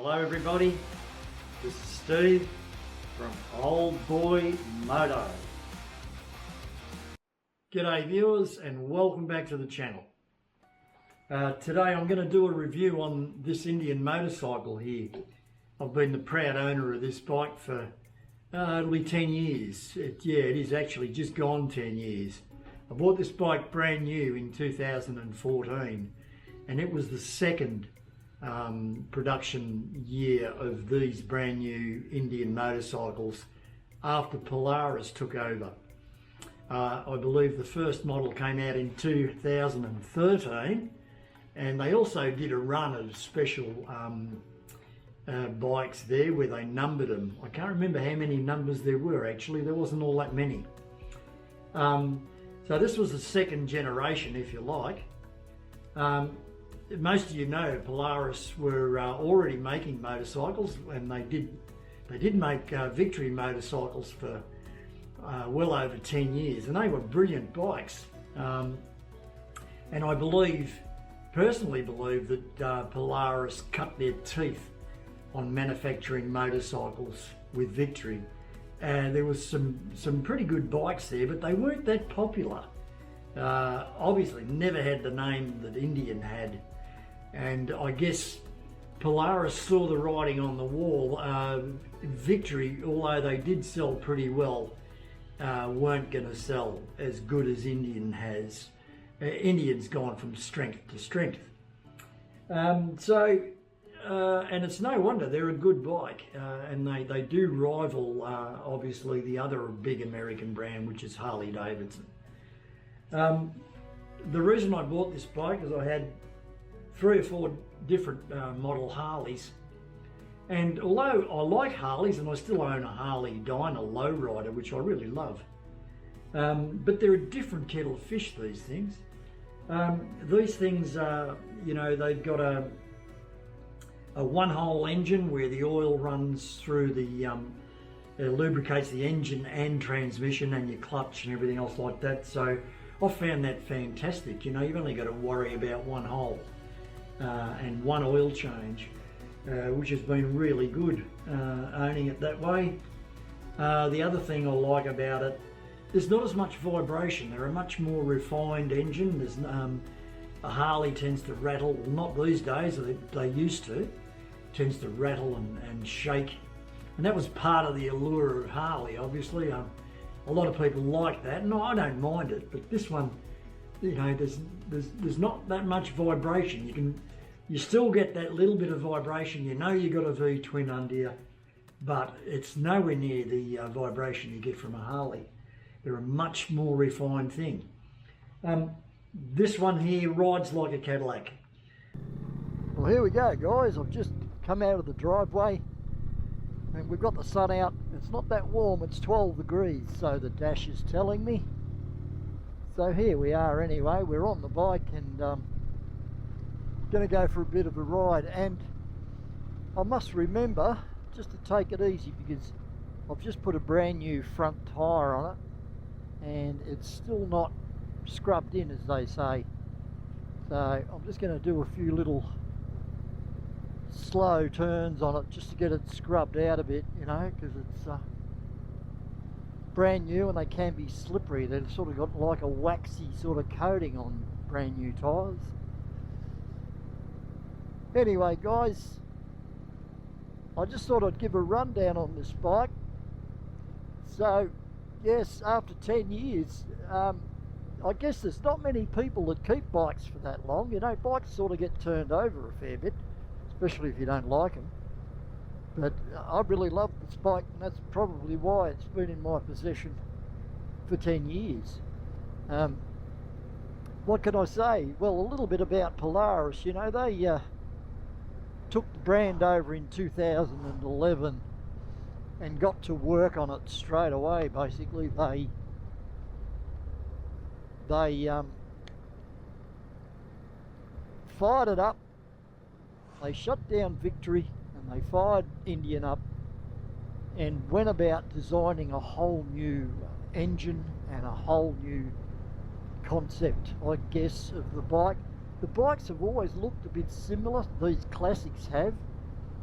Hello everybody, this is Steve from Old Boy Moto. G'day viewers and welcome back to the channel. Today I'm going to do a review on this Indian motorcycle here. I've been the proud owner of this bike for it'll be 10 years. It is actually just gone 10 years. I bought this bike brand new in 2014 and it was the second production year of these brand new Indian motorcycles after Polaris took over. I believe the first model came out in 2013 and they also did a run of special bikes there where they numbered them. I can't remember how many numbers there were actually, there wasn't all that many. So this was the second generation if you like. Most of you know Polaris were already making motorcycles and they did make Victory motorcycles for well over 10 years and they were brilliant bikes. And I personally believe that Polaris cut their teeth on manufacturing motorcycles with Victory. And there was some pretty good bikes there, but they weren't that popular. Obviously never had the name that Indian had. And I guess Polaris saw the writing on the wall. Victory, although they did sell pretty well, weren't going to sell as good as Indian has. Indian's gone from strength to strength. And it's no wonder they're a good bike. And they do rival, obviously, the other big American brand, which is Harley Davidson. The reason I bought this bike is I had 3 or 4 different model Harleys, and although I like Harleys and I still own a Harley Dyna lowrider which I really love, but they're a different kettle of fish, these things. These things you know, they've got a one-hole engine where the oil runs through the it lubricates the engine and transmission and your clutch and everything else like that. So I found that fantastic. You know, you've only got to worry about one hole and one oil change, which has been really good owning it that way. The other thing I like about it, there's not as much vibration. They're a much more refined engine. There's a Harley tends to rattle, well, not these days, they used to, tends to rattle and shake. And that was part of the allure of Harley, obviously. A lot of people like that, and I don't mind it, but this one, you know, there's not that much vibration. You still get that little bit of vibration. You know you got a V-twin under you, but it's nowhere near the vibration you get from a Harley. They're a much more refined thing. This one here rides like a Cadillac. Well, here we go, guys. I've just come out of the driveway and we've got the sun out. It's not that warm, it's 12 degrees, so the dash is telling me. So here we are anyway, we're on the bike and going to go for a bit of a ride. And I must remember just to take it easy because I've just put a brand new front tyre on it and it's still not scrubbed in, as they say. So I'm just going to do a few little slow turns on it just to get it scrubbed out a bit, you know, because it's brand new and they can be slippery. They've sort of got like a waxy sort of coating on brand new tyres. Anyway guys, I just thought I'd give a rundown on this bike. So yes, after 10 years, I guess there's not many people that keep bikes for that long. You know, bikes sort of get turned over a fair bit, especially if you don't like them. But I really love this bike and that's probably why it's been in my possession for 10 years. What can I say? Well, a little bit about Polaris. You know, they took the brand over in 2011 and got to work on it straight away. Basically they fired it up, they shut down Victory and they fired Indian up and went about designing a whole new engine and a whole new concept, I guess, of the bike. The bikes have always looked a bit similar, these classics have,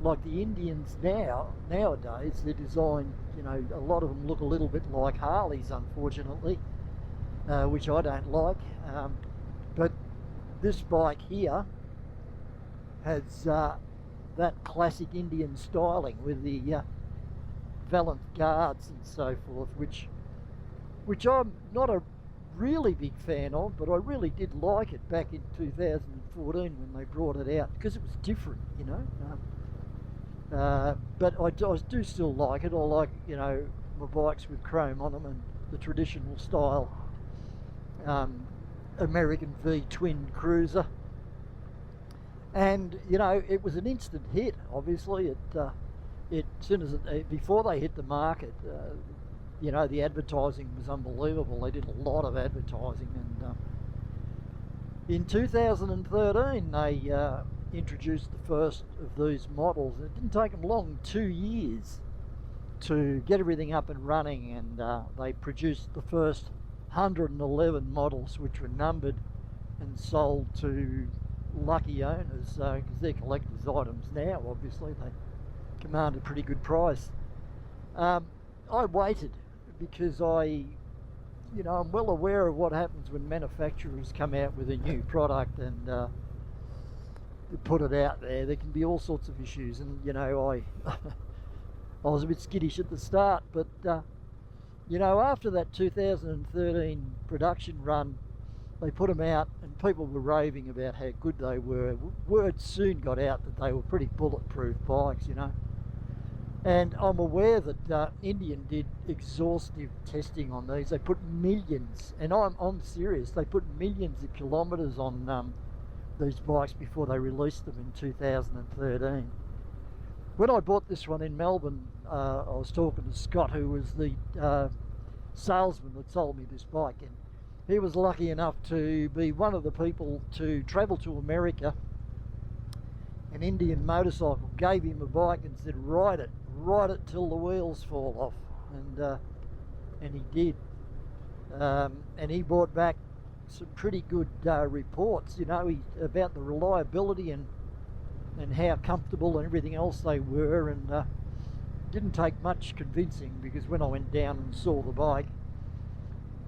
like the Indians nowadays, they're designed, you know, a lot of them look a little bit like Harleys, unfortunately, which I don't like. But this bike here has that classic Indian styling with the valiant guards and so forth, which I'm not a really big fan of, but I really did like it back in 2014 when they brought it out, because it was different, you know. But I do still like it. I like, you know, my bikes with chrome on them and the traditional style American V twin cruiser. And you know, it was an instant hit. Obviously, it soon as before they hit the market, you know, the advertising was unbelievable. They did a lot of advertising, and in 2013 they introduced the first of these models. It didn't take them long, 2 years, to get everything up and running, and they produced the first 111 models, which were numbered and sold to lucky owners, because they're collector's items now. Obviously they command a pretty good price. I waited because you know, I'm well aware of what happens when manufacturers come out with a new product and put it out there. There can be all sorts of issues, and you know, I was a bit skittish at the start, but you know, after that 2013 production run, they put them out and people were raving about how good they were. Word soon got out that they were pretty bulletproof bikes, you know. And I'm aware that Indian did exhaustive testing on these. They put millions, and I'm serious, they put millions of kilometres on these bikes before they released them in 2013. When I bought this one in Melbourne, I was talking to Scott, who was the salesman that sold me this bike, and he was lucky enough to be one of the people to travel to America. An Indian motorcycle gave him a bike and said, ride it till the wheels fall off, and he did. And he brought back some pretty good reports, you know, about the reliability and how comfortable and everything else they were, and didn't take much convincing, because when I went down and saw the bike,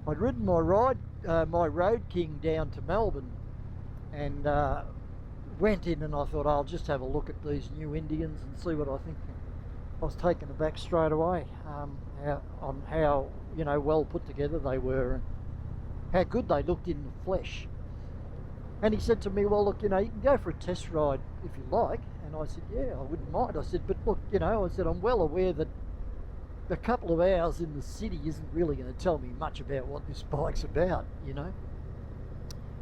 I'd ridden my Road King down to Melbourne, and went in and I thought, I'll just have a look at these new Indians and see what I think. I was taken aback straight away on how, you know, well put together they were and how good they looked in the flesh. And he said to me, well, look, you know, you can go for a test ride if you like. And I said, yeah, I wouldn't mind. I said, but look, you know, I said, I'm well aware that a couple of hours in the city isn't really going to tell me much about what this bike's about, you know.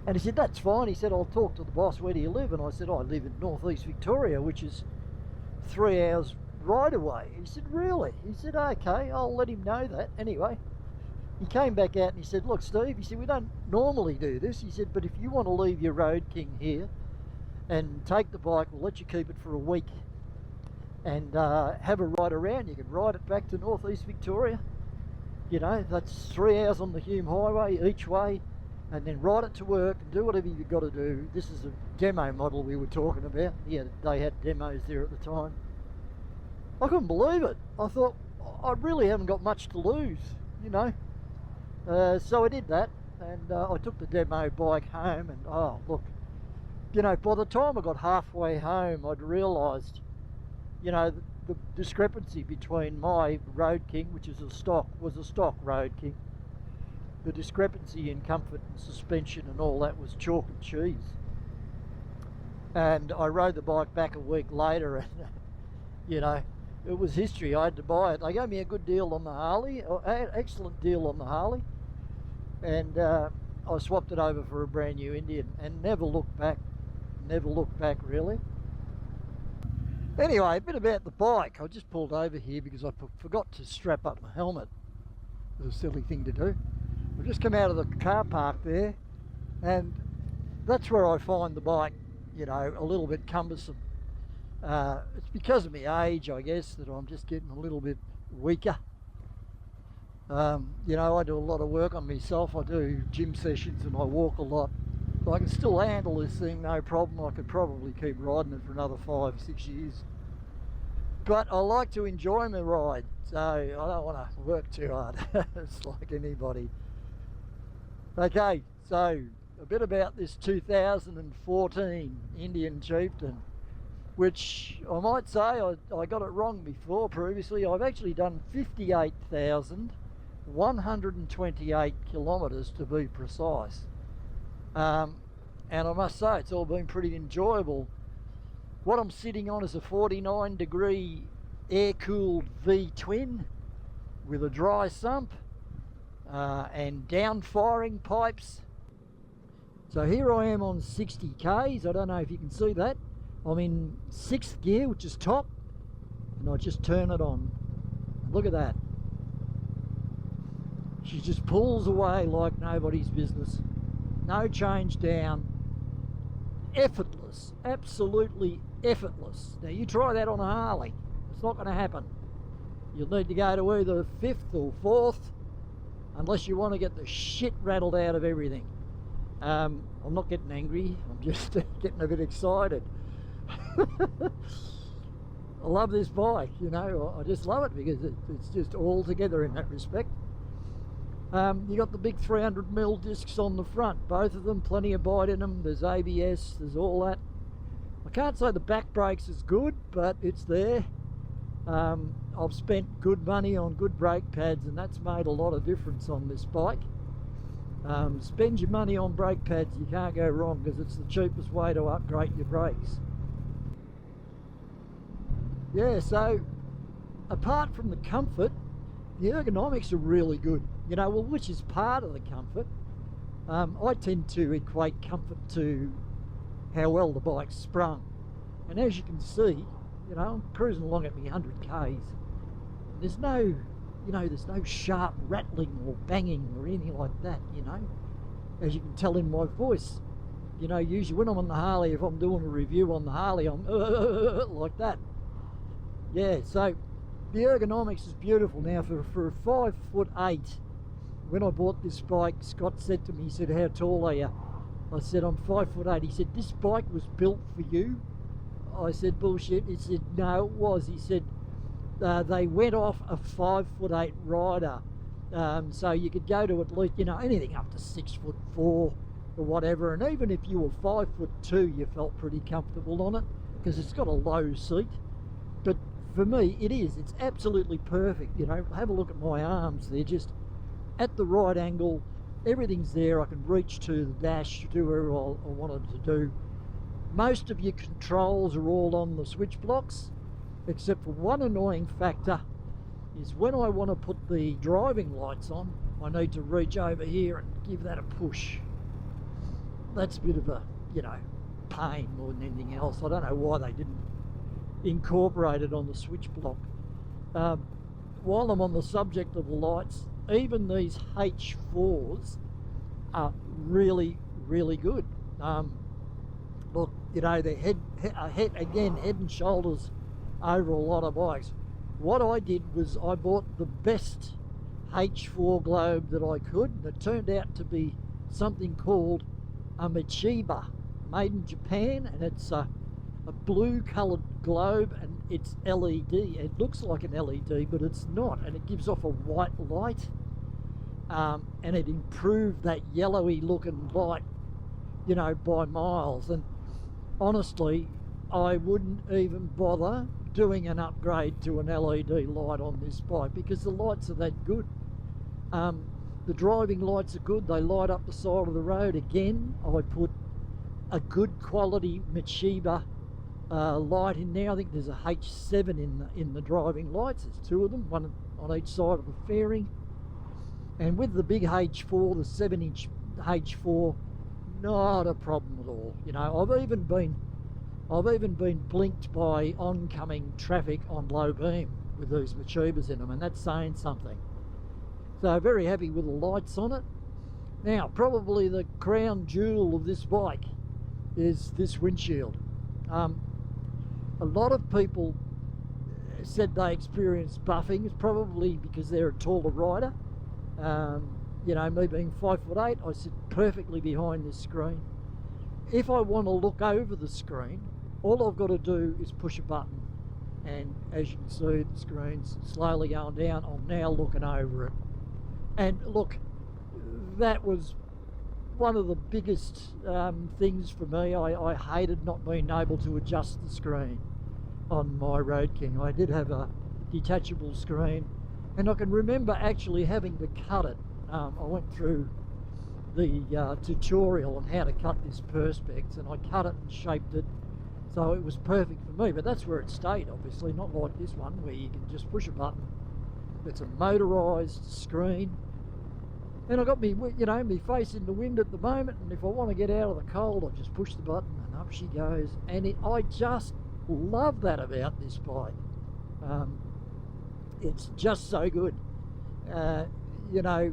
And he said, that's fine. He said, I'll talk to the boss. Where do you live? And I said, I live in northeast Victoria, which is 3 hours ride away. He said, really? He said, okay, I'll let him know that. Anyway, he came back out and he said, look, Steve, he said, we don't normally do this. He said, but if you want to leave your Road King here and take the bike, we'll let you keep it for a week and have a ride around. You can ride it back to northeast Victoria. You know, that's 3 hours on the Hume Highway each way, and then ride it to work and do whatever you've got to do. This is a demo model we were talking about. Yeah, they had demos there at the time. I couldn't believe it. I thought, I really haven't got much to lose, you know. So I did that, and I took the demo bike home, and oh, look, you know, by the time I got halfway home, I'd realised, you know, the discrepancy between my Road King, which is was a stock Road King. The discrepancy in comfort and suspension and all that was chalk and cheese. And I rode the bike back a week later, and you know, it was history. I had to buy it. They gave me a good deal on the Harley, excellent deal on the Harley, and I swapped it over for a brand new Indian and never looked back. Never looked back, really. Anyway, a bit about the bike. I just pulled over here because I forgot to strap up my helmet. It was a silly thing to do. I've just come out of the car park there, and that's where I find the bike, you know, a little bit cumbersome. It's because of my age, I guess, that I'm just getting a little bit weaker. You know, I do a lot of work on myself. I do gym sessions and I walk a lot. I can still handle this thing, no problem. I could probably keep riding it for another 5-6 years. But I like to enjoy my ride, so I don't want to work too hard. It's like anybody. Okay, so a bit about this 2014 Indian Chieftain, which I might say I got it wrong before previously. I've actually done 58,128 kilometres to be precise. And I must say it's all been pretty enjoyable. What I'm sitting on is a 49-degree air-cooled V-twin with a dry sump and down-firing pipes. So here I am on 60 Ks. I don't know if you can see that. I'm in 6th gear, which is top, and I just turn it on. Look at that. She just pulls away like nobody's business. No change down. Effortless, absolutely effortless. Now you try that on a Harley, it's not going to happen. You'll need to go to either 5th or 4th, unless you want to get the shit rattled out of everything. I'm not getting angry, I'm just getting a bit excited. I love this bike, you know, I just love it because it's just all together in that respect. You got the big 300mm discs on the front, both of them, plenty of bite in them. There's ABS, there's all that. I can't say the back brakes is good, but it's there. I've spent good money on good brake pads, and that's made a lot of difference on this bike. Spend your money on brake pads, you can't go wrong, because it's the cheapest way to upgrade your brakes. Yeah, so apart from the comfort, the ergonomics are really good. You know, well, which is part of the comfort. I tend to equate comfort to how well the bike's sprung. And as you can see, you know, I'm cruising along at me 100 Ks. There's no, you know, there's no sharp rattling or banging or anything like that, you know. As you can tell in my voice. You know, usually when I'm on the Harley, if I'm doing a review on the Harley, I'm like that. Yeah, so the ergonomics is beautiful. Now for a 5'8", when I bought this bike, Scott said to me, he said, "How tall are you?" I said, "I'm 5'8". He said, "This bike was built for you?" I said, "Bullshit." He said, "No, it was." He said, they went off a 5'8" rider. So you could go to at least, you know, anything up to 6'4" or whatever. And even if you were 5'2", you felt pretty comfortable on it because it's got a low seat. But for me, it's absolutely perfect. You know, have a look at my arms. They're just at the right angle. Everything's there. I can reach to the dash, do whatever I wanted to do. Most of your controls are all on the switch blocks, except for one annoying factor is when I want to put the driving lights on, I need to reach over here and give that a push. That's a bit of a, you know, pain more than anything else. I don't know why they didn't incorporate it on the switch block. While I'm on the subject of the lights, even these H4s are really, really good. Look, you know, they're head and shoulders over a lot of bikes. What I did was I bought the best H4 globe that I could, and it turned out to be something called a Michiba, made in Japan, and it's a blue coloured globe, and it's LED. It looks like an LED, but it's not, and it gives off a white light, and it improved that yellowy looking light, you know, by miles. And honestly, I wouldn't even bother doing an upgrade to an LED light on this bike because the lights are that good. The driving lights are good. They light up the side of the road. Again, I put a good quality Michiba light in there. I think there's a H7 in the driving lights. There's two of them, one on each side of the fairing. And with the big H4, the 7-inch H4, not a problem at all. You know, I've even been blinked by oncoming traffic on low beam with these Michibas in them, and that's saying something. So very happy with the lights on it. Now, probably the crown jewel of this bike is this windshield. A lot of people said they experienced buffing. It's probably because they're a taller rider. You know, me being 5'8", I sit perfectly behind this screen. If I want to look over the screen, all I've got to do is push a button. and as you can see, the screen's slowly going down. I'm now looking over it, and look, that was one of the biggest things for me. I hated not being able to adjust the screen on my Road King. I did have a detachable screen, and I can remember actually having to cut it. I went through the tutorial on how to cut this Perspex, and I cut it and shaped it so it was perfect for me. But that's where it stayed, obviously, not like this one where you can just push a button. It's a motorised screen, and I got me, you know, me face in the wind at the moment, and if I want to get out of the cold, I just push the button and up she goes. And I just love that about this bike. It's just so good. You know,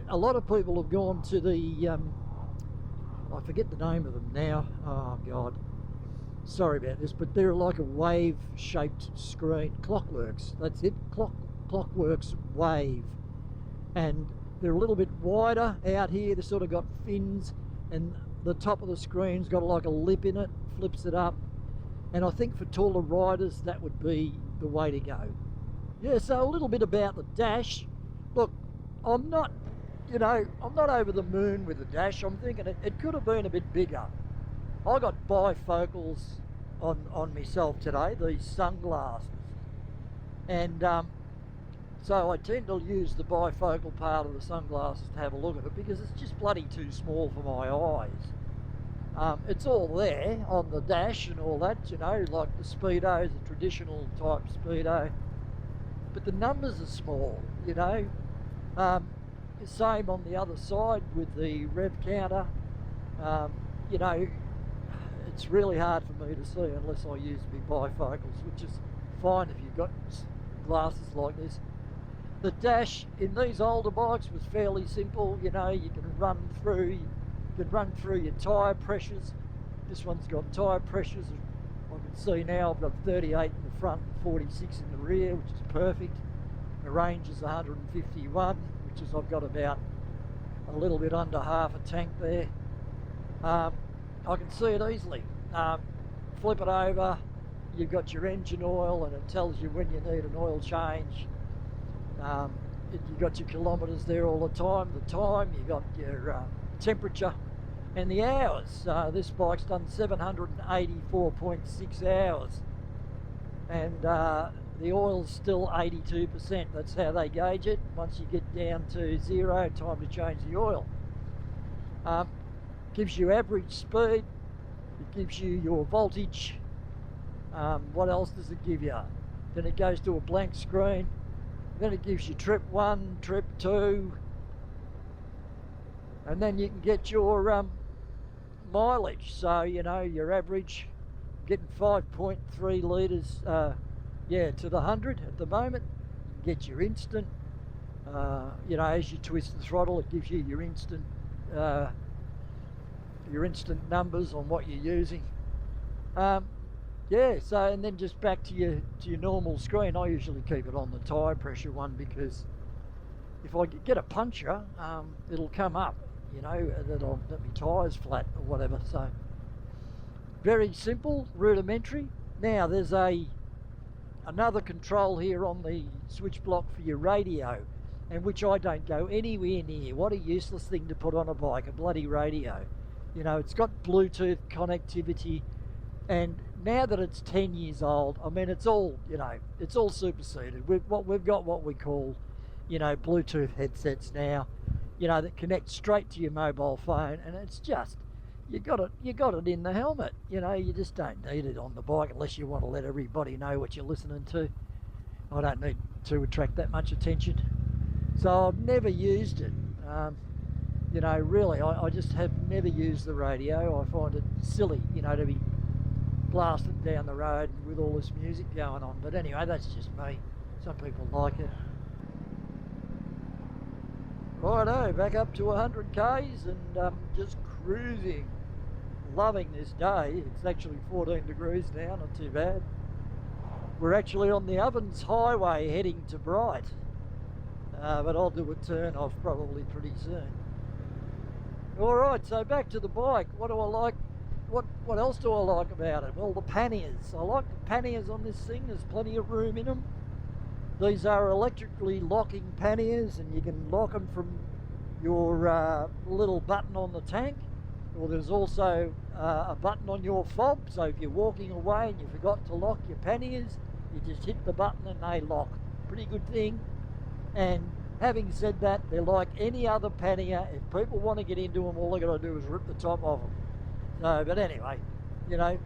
a lot of people have gone to the I forget the name of them now. Oh God, sorry about this, but they're like a wave shaped screen. Clockworks, that's it. Clockworks Wave, and they're a little bit wider out here. They've sort of got fins, and the top of the screen's got like a lip in it, flips it up, and I think for taller riders that would be the way to go. Yeah, so a little bit about the dash. Look, I'm not, you know, I'm not over the moon with the dash. I'm thinking it could have been a bit bigger. I got bifocals on myself today, these sunglasses, and so I tend to use the bifocal part of the sunglasses to have a look at it, because it's just bloody too small for my eyes. It's all there on the dash and all that, you know, like the Speedo's a traditional type Speedo, but the numbers are small, you know. Same on the other side with the rev counter. You know, it's really hard for me to see unless I use my bifocals, which is fine if you've got glasses like this. The dash in these older bikes was fairly simple. You know, you can run through your tyre pressures. This one's got tyre pressures. I can see now I've got 38 in the front and 46 in the rear, which is perfect. The range is 151, which is I've got about a little bit under half a tank there. I can see it easily. Flip it over, you've got your engine oil, and it tells you when you need an oil change. You've got your kilometres there all the time, you've got your temperature and the hours. This bike's done 784.6 hours, and the oil's still 82%. That's how they gauge it. Once you get down to zero, time to change the oil. Gives you average speed, it gives you your voltage. What else does it give you? Then it goes to a blank screen. Then it gives you trip 1, trip 2, and then you can get your mileage. So, you know, your average, getting 5.3 litres yeah, to the 100 at the moment. You can get your instant. You know, as you twist the throttle, it gives you your instant numbers on what you're using. Yeah, so, and then just back to your normal screen. I usually keep it on the tyre pressure one, because if I get a puncture, it'll come up, you know, that my tyre's flat or whatever. So very simple, rudimentary. Now there's another control here on the switch block for your radio, and which I don't go anywhere near. What a useless thing to put on a bike, a bloody radio. You know, it's got Bluetooth connectivity, and now that it's 10 years old, I mean, it's all, you know, it's all superseded. We've got what we call, you know, Bluetooth headsets now, you know, that connect straight to your mobile phone, and it's just, you got it in the helmet. You know, you just don't need it on the bike unless you want to let everybody know what you're listening to. I don't need to attract that much attention, so I've never used it. You know, really, I just have never used the radio. I find it silly, you know, to be blasting down the road with all this music going on. But anyway, that's just me. Some people like it. Righto, back up to 100 k's and just cruising. Loving this day. It's actually 14 degrees now, not too bad. We're actually on the Ovens Highway heading to Bright, but I'll do a turn off probably pretty soon. Alright, so back to the bike. What do I like? what else do I like about it? Well, the panniers. I like the panniers on this thing. There's plenty of room in them. These are electrically locking panniers, and you can lock them from your little button on the tank, or there's also a button on your fob, so if you're walking away and you forgot to lock your panniers, you just hit the button and they lock. Pretty good thing. And having said that, they're like any other pannier. If people want to get into them, all they've got to do is rip the top off them. So, but anyway, you know,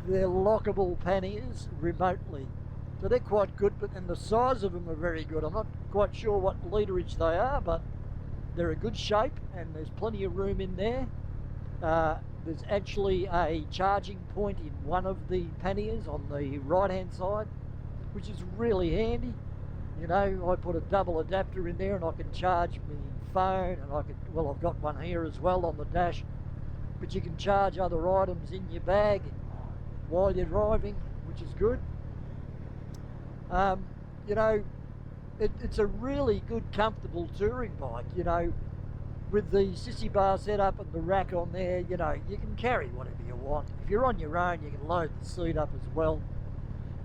they're lockable panniers remotely. So they're quite good, and the size of them are very good. I'm not quite sure what literage they are, but they're a good shape and there's plenty of room in there. There's actually a charging point in one of the panniers on the right hand side, which is really handy. You know, I put a double adapter in there and I can charge my phone, and well, I've got one here as well on the dash, but you can charge other items in your bag while you're driving, which is good. You know, it's a really good, comfortable touring bike. You know, with the sissy bar setup and the rack on there, you know, you can carry whatever you want. If you're on your own, you can load the seat up as well.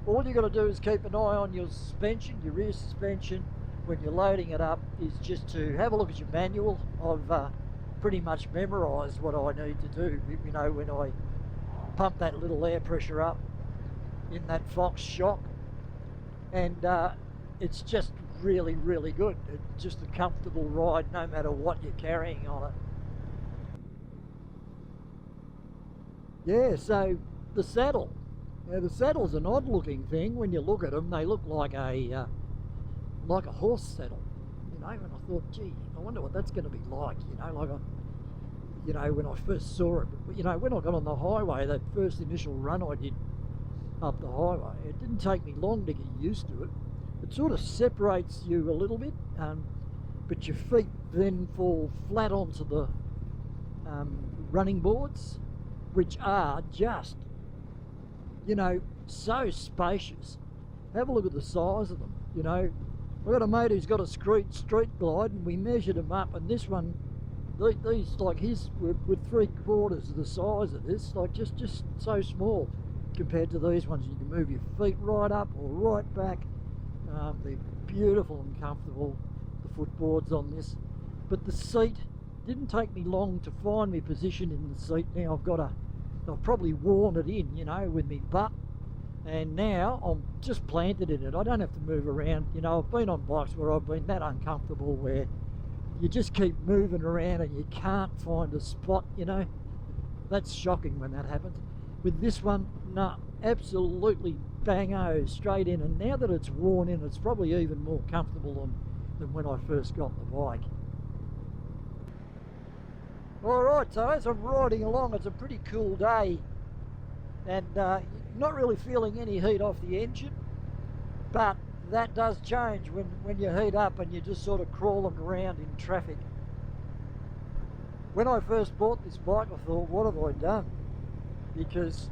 All you got to do is keep an eye on your suspension, your rear suspension, when you're loading it up, is just to have a look at your manual. I've pretty much memorised what I need to do, you know, when I pump that little air pressure up in that Fox shock. And it's just really, really good. It's just a comfortable ride no matter what you're carrying on it. Yeah, so the saddle. Now the saddle's an odd looking thing. When you look at them, they look like a horse saddle, you know, and I thought, gee, I wonder what that's going to be like, you know, you know, when I first saw it. But, you know, when I got on the highway, that first initial run I did up the highway, it didn't take me long to get used to it. It sort of separates you a little bit, but your feet then fall flat onto the running boards, which are just, you know, so spacious. Have a look at the size of them, you know. I've got a mate who's got a street glide, and we measured them up, and this one, these, like his, were 3/4 of the size of this, like just so small compared to these ones. You can move your feet right up or right back. They're beautiful and comfortable, the footboards on this. But the seat, didn't take me long to find my position in the seat. Now I've probably worn it in, you know, with me butt, and now I'm just planted in it. I don't have to move around. You know, I've been on bikes where I've been that uncomfortable, where you just keep moving around and you can't find a spot, you know. That's shocking when that happens. With this one, no, absolutely bang-o, straight in, and now that it's worn in, it's probably even more comfortable than when I first got the bike. Alright, so as I'm riding along, it's a pretty cool day, and not really feeling any heat off the engine, but that does change when you heat up and you're just sort of crawling around in traffic. When I first bought this bike, I thought, what have I done? Because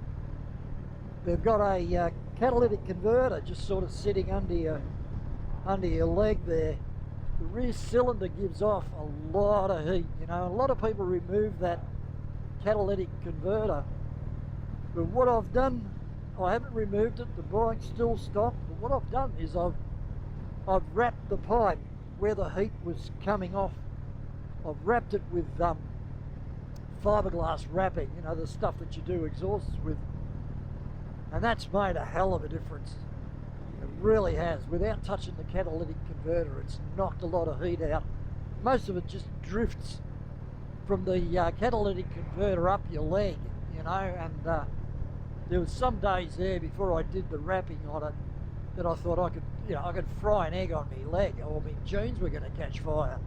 they've got a catalytic converter just sort of sitting under your leg there. The rear cylinder gives off a lot of heat, you know. A lot of people remove that catalytic converter, but what I've done, I haven't removed it, the bike's still stopped, but what I've done is I've wrapped the pipe where the heat was coming off. I've wrapped it with fiberglass wrapping, you know, the stuff that you do exhausts with, and that's made a hell of a difference. It really has. Without touching the catalytic converter, it's knocked a lot of heat out. Most of it just drifts from the catalytic converter up your leg, you know, and there was some days there before I did the wrapping on it that I thought I could fry an egg on my leg, or my jeans were going to catch fire.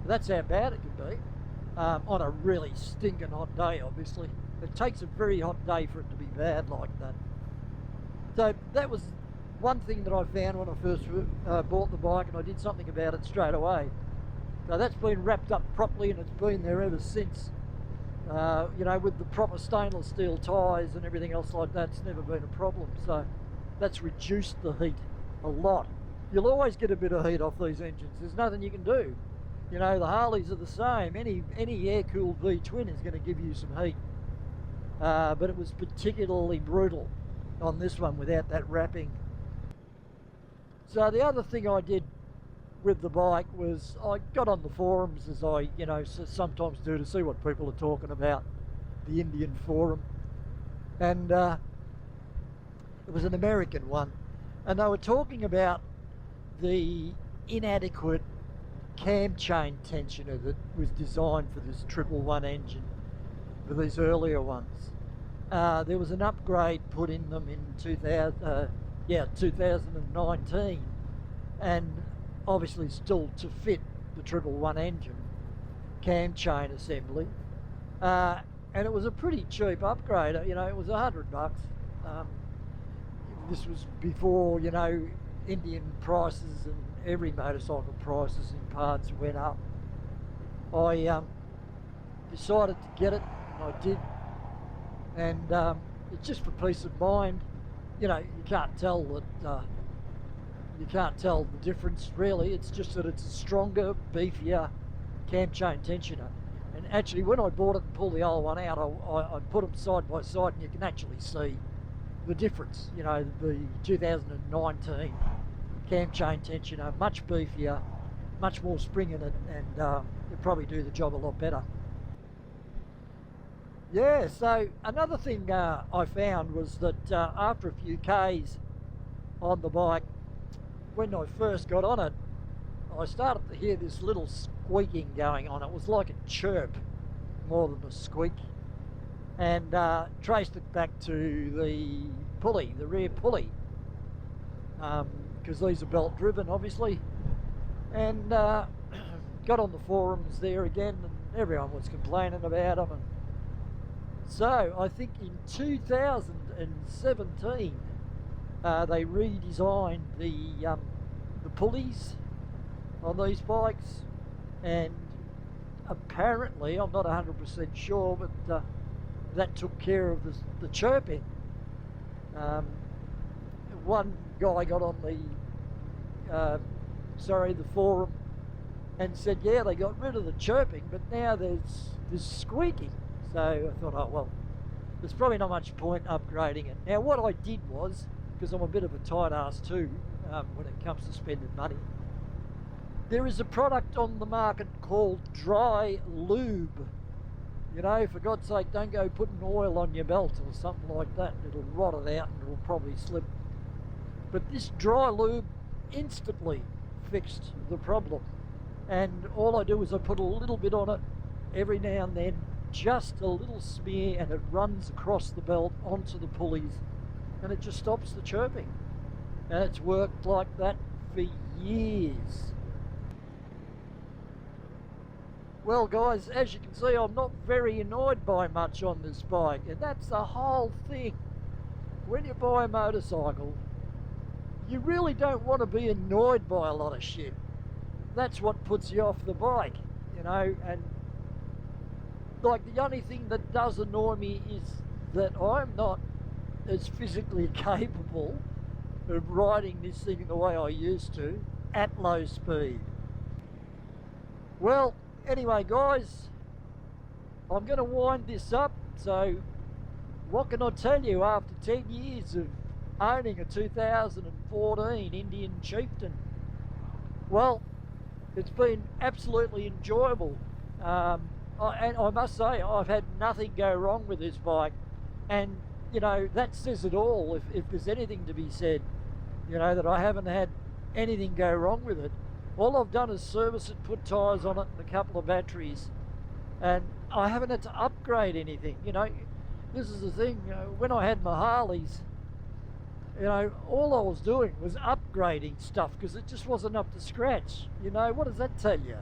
That's how bad it could be on a really stinking hot day, obviously. It takes a very hot day for it to be bad like that. So that was one thing that I found when I first bought the bike, and I did something about it straight away. So that's been wrapped up properly, and it's been there ever since. You know, with the proper stainless steel tyres and everything else like that, it's never been a problem. So that's reduced the heat a lot. You'll always get a bit of heat off these engines. There's nothing you can do. You know, the Harleys are the same. Any air-cooled V-twin is going to give you some heat. but it was particularly brutal on this one without that wrapping. So the other thing I did with the bike was I got on the forums, as I sometimes do, to see what people are talking about, the Indian forum, and it was an American one, and they were talking about the inadequate cam chain tensioner that was designed for this 111 engine, for these earlier ones. There was an upgrade put in them in 2019, and obviously still to fit the 111 engine cam chain assembly, and it was a pretty cheap upgrade. It was $100. This was before Indian prices and every motorcycle prices in parts went up. I decided to get it, and I did, and it's just for peace of mind. You can't tell that. You can't tell the difference really. It's just that it's a stronger, beefier cam chain tensioner. And actually, when I bought it and pulled the old one out, I put them side by side, and you can actually see the difference. The 2019 cam chain tensioner, much beefier, much more spring in it, and it'll probably do the job a lot better. Yeah, so another thing I found was that after a few Ks on the bike, when I first got on it, I started to hear this little squeaking going on. It was like a chirp more than a squeak, and traced it back to the pulley, the rear pulley, because these are belt driven obviously, and got on the forums there again, and everyone was complaining about them. And so I think in 2017 they redesigned the pulleys on these bikes, and apparently, I'm not 100% sure, but that took care of the chirping. One guy got on the forum and said, yeah, they got rid of the chirping, but now there's squeaking. So I thought, oh well, there's probably not much point upgrading it. Now what I did was, because I'm a bit of a tight ass too when it comes to spending money, there is a product on the market called dry lube. For God's sake, don't go putting oil on your belt or something like that. It'll rot it out and it'll probably slip. But this dry lube instantly fixed the problem. And all I do is I put a little bit on it every now and then, just a little smear, and it runs across the belt onto the pulleys, and it just stops the chirping. And it's worked like that for years. Well guys, as you can see, I'm not very annoyed by much on this bike, and that's the whole thing. When you buy a motorcycle, you really don't want to be annoyed by a lot of shit. That's what puts you off the bike, and like the only thing that does annoy me is that I'm not as physically capable of riding this thing the way I used to at low speed. Well, anyway guys, I'm going to wind this up. So what can I tell you after 10 years of owning a 2014 Indian Chieftain? Well, it's been absolutely enjoyable, and I must say I've had nothing go wrong with this bike, and that says it all. If there's anything to be said, that I haven't had anything go wrong with it. All I've done is service it, put tyres on it and a couple of batteries, and I haven't had to upgrade anything. This is the thing, when I had my Harleys, all I was doing was upgrading stuff because it just wasn't up to scratch. What does that tell you?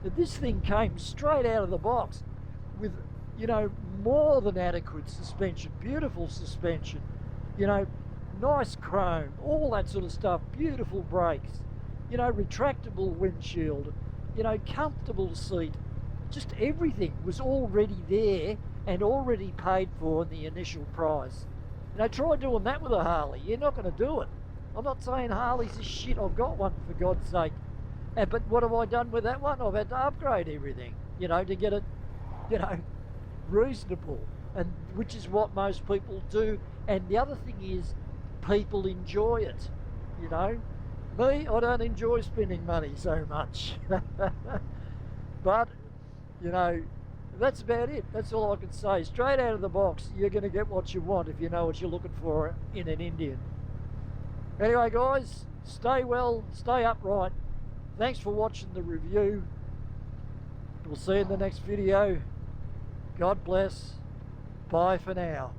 That this thing came straight out of the box with, more than adequate suspension, beautiful suspension, nice chrome, all that sort of stuff, beautiful brakes, retractable windshield, comfortable seat. Just everything was already there and already paid for in the initial price. Try doing that with a Harley. You're not going to do it. I'm not saying Harley's is shit. I've got one, for God's sake. But what have I done with that one? I've had to upgrade everything, to get it, reasonable. and which is what most people do. And the other thing is, people enjoy it. You know, me, I don't enjoy spending money so much. But you know, that's about it. That's all I can say. Straight out of the box, you're going to get what you want if you know what you're looking for in an Indian. Anyway, guys, stay well, stay upright. Thanks for watching the review. We'll see you in the next video. God bless. Bye for now.